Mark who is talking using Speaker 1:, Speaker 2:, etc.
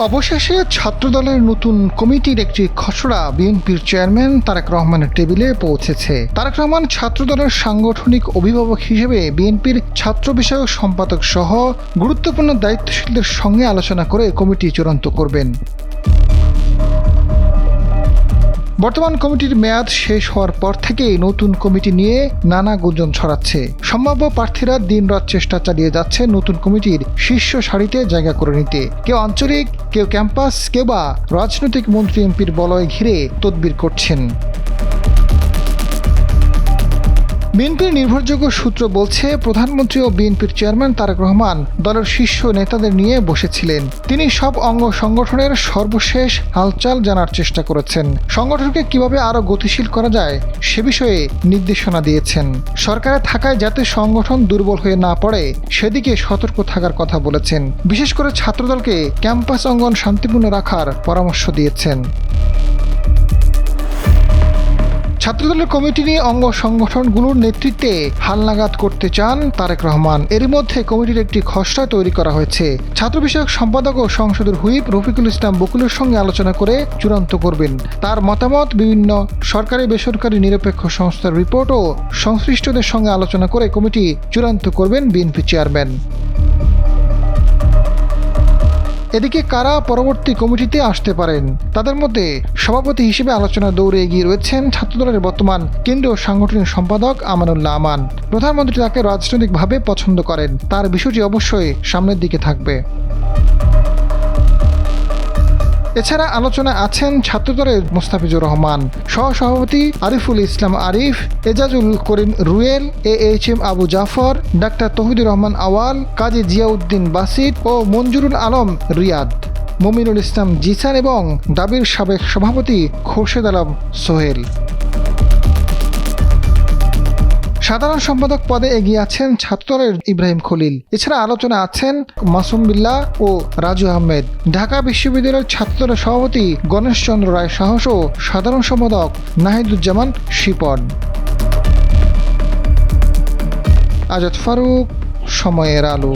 Speaker 1: অবশেষে ছাত্রদলের নতুন কমিটির একটি খসড়া বিএনপির চেয়ারম্যান তারেক রহমানের টেবিলে পৌঁছেছে। তারেক রহমান ছাত্রদলের সাংগঠনিক অভিভাবক হিসেবে বিএনপির ছাত্র বিষয়ক সম্পাদক সহ গুরুত্বপূর্ণ দায়িত্বশীলদের সঙ্গে আলোচনা করে কমিটি চূড়ান্ত করবেন। বর্তমান কমিটির মেয়াদ শেষ হওয়ার পর থেকেই নতুন কমিটি নিয়ে নানা গুঞ্জন ছড়াচ্ছে। সম্ভাব্য প্রার্থীরা দিনরাত চেষ্টা চালিয়ে যাচ্ছে নতুন কমিটির শীর্ষ সারিতে জায়গা করে নিতে। কেউ আঞ্চলিক, কেউ ক্যাম্পাস, কেউ বা রাজনৈতিক মন্ত্রী এমপির বলয় ঘিরে তদবির করছেন। বিএনপির নির্ভরযোগ্য সূত্র বলছে, প্রধানমন্ত্রী ও বিএনপির চেয়ারম্যান তারেক রহমান দলের শীর্ষ নেতাদের নিয়ে বসেছিলেন। তিনি সব অঙ্গ সংগঠনের সর্বশেষ হালচাল জানার চেষ্টা করেছেন। সংগঠনকে কিভাবে আরও গতিশীল করা যায় সে বিষয়ে নির্দেশনা দিয়েছেন। সরকারে থাকায় যাতে সংগঠন দুর্বল হয়ে না পড়ে সেদিকে সতর্ক থাকার কথা বলেছেন। বিশেষ করে ছাত্রদলকে ক্যাম্পাস অঙ্গন শান্তিপূর্ণ রাখার পরামর্শ দিয়েছেন। ছাত্রদলের কমিটি নিয়ে অঙ্গ সংগঠনগুলোর নেতৃত্বে হালনাগাদ করতে চান তারেক রহমান। এরই মধ্যে কমিটির একটি খসড়া তৈরি করা হয়েছে। ছাত্র বিষয়ক সম্পাদক ও সংসদের হুইপ রফিকুল ইসলাম বকুলের সঙ্গে আলোচনা করে চূড়ান্ত করবেন। তার মতামত বিভিন্ন সরকারি বেসরকারি নিরপেক্ষ সংস্থার রিপোর্ট ও সংশ্লিষ্টদের সঙ্গে আলোচনা করে কমিটি চূড়ান্ত করবেন বিএনপি চেয়ারম্যান। এদিকে কারা পরবর্তী কমিটিতে আসতে পারেন তাদের মধ্যে সভাপতি হিসেবে আলোচনার দৌড়ে এগিয়ে রয়েছেন ছাত্রদলের বর্তমান কেন্দ্রীয় সাংগঠনিক সম্পাদক আমানুল্লাহ আমান। প্রধানমন্ত্রী তাকে রাজনৈতিকভাবে পছন্দ করেন, তার বিষয়টি অবশ্যই সামনের দিকে থাকবে। এছাড়া আলোচনায় আছেন ছাত্রদলের মোস্তাফিজুর রহমান, সহসভাপতি আরিফুল ইসলাম আরিফ, এজাজুল করিম রুয়েল, AHM আবু জাফর, ডাক্তার তৌহিদুর রহমান আওয়াল, কাজী জিয়াউদ্দিন বাসিত ও মঞ্জুরুল আলম রিয়াদ, মুমিনুল ইসলাম জিসান এবং ডাবির সাবেক সভাপতি খোরশেদ আলম সোহেল। সাধারণ সম্পাদক পদে এগিয়ে আছেন ছাত্রদলের ইব্রাহিম খলিল। এছাড়া আলোচনা আছেন মাসুম বিল্লাহ ও রাজু আহমেদ, ঢাকা বিশ্ববিদ্যালয়ের ছাত্রদলের সভাপতি গণেশ চন্দ্র রায় সাহস ও সাধারণ সম্পাদক নাহিদুজ্জামান শিপন। আজাদ ফারুক, সময়ের আলো।